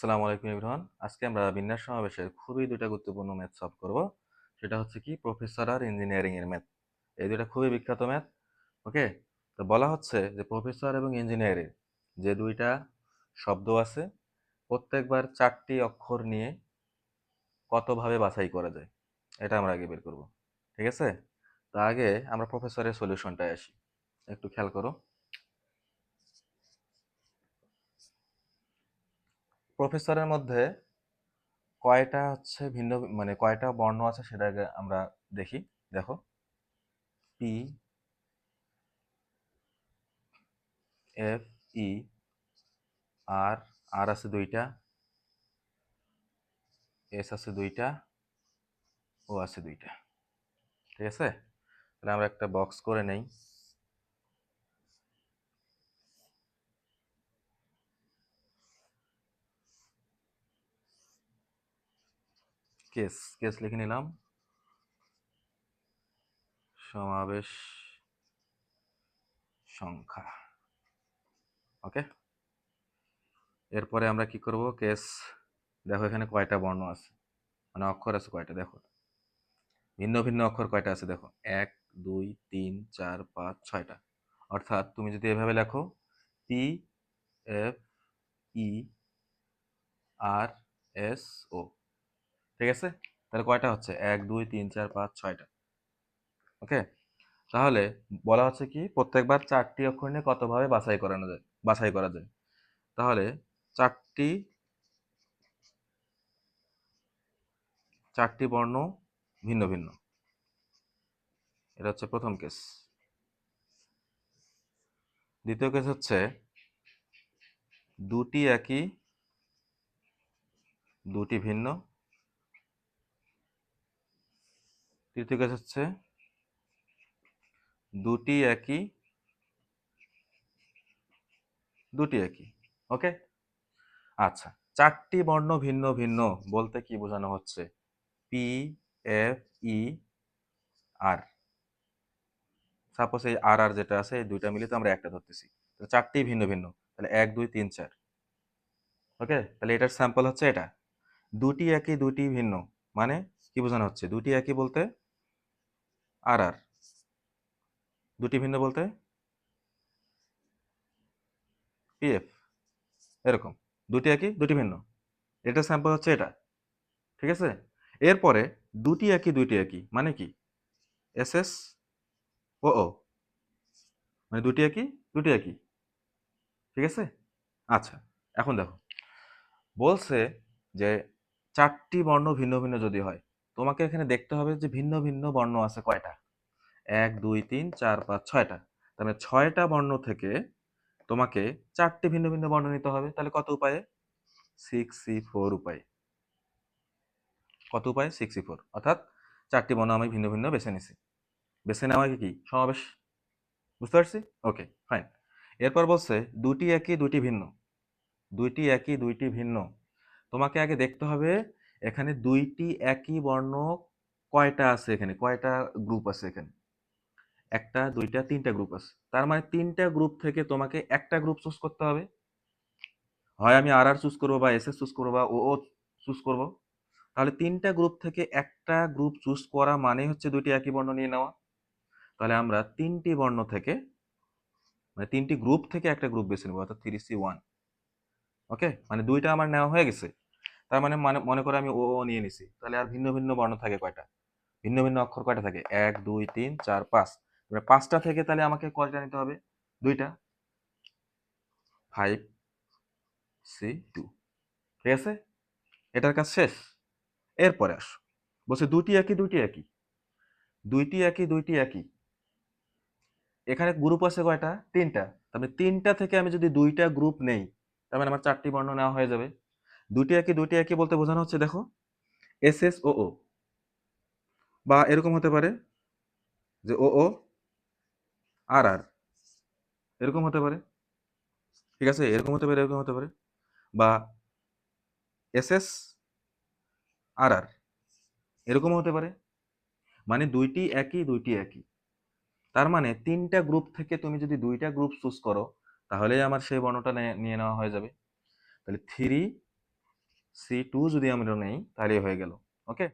আসসালামু আলাইকুম এভরিওয়ান। আজকে আমরা বিন্যাস সমাবেশের খুবই দুইটা গুরুত্বপূর্ণ ম্যাথ সলভ করব। সেটা হচ্ছে কি প্রফেসর আর ইঞ্জিনিয়ারিং এর ম্যাথ। এই দুইটা খুবই বিখ্যাত ম্যাথ। ওকে, তো বলা হচ্ছে যে প্রফেসর এবং ইঞ্জিনিয়ারিং যে দুইটা শব্দ আছে প্রত্যেকবার 4টি অক্ষর নিয়ে কতভাবে বাছাই করা যায় এটা আমরা আগে বের করব। ঠিক আছে, তা আগে আমরা প্রফেসরের সলিউশনটায় আসি। একটু খেয়াল করো, প্রফেসরের মধ্যে কয়টা হচ্ছে ভিন্ন মানে কয়টা বর্ণ আছে সেটা আগে আমরা দেখি। দেখো, পি, এফ, ই, আর, আর আছে দুইটা, এস আছে দুইটা, ও আছে দুইটা। ঠিক আছে, তাহলে আমরা একটা বক্স করে নেই। কেস কেস লিখে নিলাম, সমাবেশ সংখ্যা। ওকে, এরপরে আমরা কি করব, কেস দেখো এখানে কয়টা বর্ণ আছে, মানে অক্ষর আছে কয়টা, দেখো ভিন্ন ভিন্ন অক্ষর কয়টা আছে, দেখো 1 2 3 4 5 6টা। অর্থাৎ তুমি যদি এভাবে লেখো পি, এফ, ই, আর, এস, ও। ঠিক আছে, তাহলে কয়টা হচ্ছে 1 2 3 4 5 6টা। ওকে, তাহলে বলা হচ্ছে কি প্রত্যেকবার 4টি অক্ষর নিয়ে কতভাবে বাছাই করা যায়। তাহলে চারটি চারটি বর্ণ ভিন্ন ভিন্ন, এটা হচ্ছে প্রথম কেস। দ্বিতীয় কেস হচ্ছে দুটি একই দুটি ভিন্ন। তৃতীয় কেস হচ্ছে দুটি একই দুটি একই। ওকে, আচ্ছা, চারটি বর্ণ ভিন্ন ভিন্ন বলতে কি বোঝানো হচ্ছে, পি, এফ, ই, আর। সাপোজ এই আর আর যেটা আছে এই দুইটা মিলে তো আমরা একটা ধরতেছি, তো চারটি ভিন্ন ভিন্ন, তাহলে 1 2 3 4। ওকে, তাহলে এটার স্যাম্পল হচ্ছে এটা। দুটি একই দুটি ভিন্ন মানে কি বোঝানো হচ্ছে, দুটি একই বলতে আর আর, দুটি ভিন্ন বলতে পিএফ। এরকম দুটি একই দুটি ভিন্ন, এটা স্যাম্পল হচ্ছে এটা। ঠিক আছে, এরপরে দুটি একই দুইটি একই মানে কি, এস এস ও ও, মানে দুটি একই দুটি একই। ঠিক আছে, আচ্ছা, এখন দেখো বলছে যে চারটি বর্ণ ভিন্ন ভিন্ন যদি হয়, তোমাকে এখানে দেখতে হবে যে ভিন্ন ভিন্ন বর্ণ আছে কয়টা, 1 2 3 4 5 6টা। তার মানে 6টা বর্ণ থেকে তোমাকে 4টি ভিন্ন ভিন্ন বর্ণ নিতে হবে। তাহলে কত উপায়ে, 6C4 উপায়ে। কত উপায়ে, 6C4, অর্থাৎ 4টি বর্ণ আমি ভিন্ন ভিন্ন বেছে নিছি। বেছে নেওয়া কি সমাবেশ, বুঝতে পারছি। ওকে, ফাইন। এরপর বলছে দুটি একই দুটি ভিন্ন, দুইটি একই দুইটি ভিন্ন। তোমাকে আগে দেখতে হবে এখানে দুইটি একই বর্ণ কয়টা আছে, এখানে কয়টা গ্রুপ আছে, এখানে একটা দুইটা তিনটা গ্রুপ আছে। তার মানে তিনটা গ্রুপ থেকে তোমাকে একটা গ্রুপ চুজ করতে হবে। হয় আমি আর আর চুজ করবো, বা এস এস চুজ করবো, বা ও ও চুজ করবো। তাহলে তিনটা গ্রুপ থেকে একটা গ্রুপ চুজ করা মানে হচ্ছে দুইটি একই বর্ণ নিয়ে নেওয়া। তাহলে আমরা তিনটি বর্ণ থেকে মানে তিনটি গ্রুপ থেকে একটা গ্রুপ বেছে নেবো, অর্থাৎ 3C1। ওকে, মানে দুইটা আমার নেওয়া হয়ে গেছে। তার মানে মনে করে আমি ও ও নিয়ে নিছি, তাহলে আর ভিন্ন ভিন্ন বর্ণ থাকে কয়টা, ভিন্ন ভিন্ন অক্ষর কয়টা থাকে, 1 2 3 4 5। এবার 5টা থেকে তাহলে আমাকে কয়টা নিতে হবে, দুইটা, 5C2। ঠিক আছে, এটার কাজ শেষ। এরপরে আসো, বলছে দুটি একই দুইটি একই, দুইটি একই দুইটি একই। এখানে গ্রুপ আছে কয়টা, তিনটা। তাহলে তিনটা থেকে আমি যদি দুইটা গ্রুপ নেই, তার মানে আমার 4টি বর্ণ নেওয়া হয়ে যাবে। দুটি একই বলতে বোঝানো হচ্ছে, দেখো এস এস ও ও, বা এরকম হতে পারে যে ও ও আর আর, এরকম হতে পারে। ঠিক আছে, এরকম হতে পারে, এরকম হতে পারে, বা এস এস আর আর, এরকম হতে পারে। মানে দুইটি একই দুইটি একই। তার মানে তিনটা গ্রুপ থেকে তুমি যদি দুইটা গ্রুপ চুজ করো, তাহলেই আমার সেই বর্ণটা নিয়ে নেওয়া হয়ে যাবে। তাহলে 3 C2 যদি আমরা নেই তাহলে হয়ে গেল। ওকে?